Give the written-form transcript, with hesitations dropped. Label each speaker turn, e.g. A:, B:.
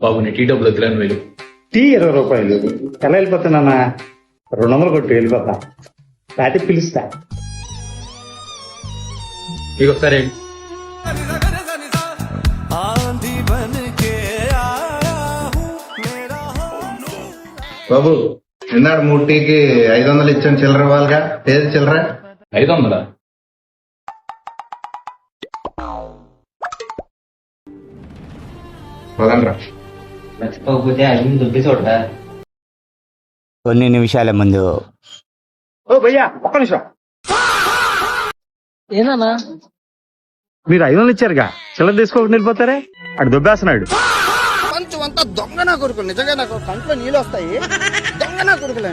A: బాబు నీ టీ డబ్బులు వద్దులేని వేలు.
B: టీ 20 రూపాయలు. ఎలా వెళ్ళిపోతానన్నా? 200 కొట్టి వెళ్ళిపోతా. రాత్రి పిలుస్తా.
A: మీకు ఒకసారి
C: బాబు నిన్నాడు 3 టీకి 500 ఇచ్చాను, చిల్లర ఇవ్వాలిగా. ఏది చిల్లర?
A: 500.
C: పదండ్రా.
D: మర్చిపోకపోతే అవి దుబ్బి చూడరా.
E: కొన్ని నిమిషాల ముందు
B: ఓ భయ్యా, ఒక్క నిమిషం.
D: ఏనా
B: మీరు 500 ఇచ్చారుగా, చిల్లర తీసుకోకుండా వెళ్ళిపోతారే? అటు దుబ్బేస్తున్నాడు.
F: ప్రపంచం అంతా దొంగ నా కొడుకులు. నిజంగా నాకు కంట్లో నీళ్ళు వస్తాయి. దొంగ నా కొడుకులే.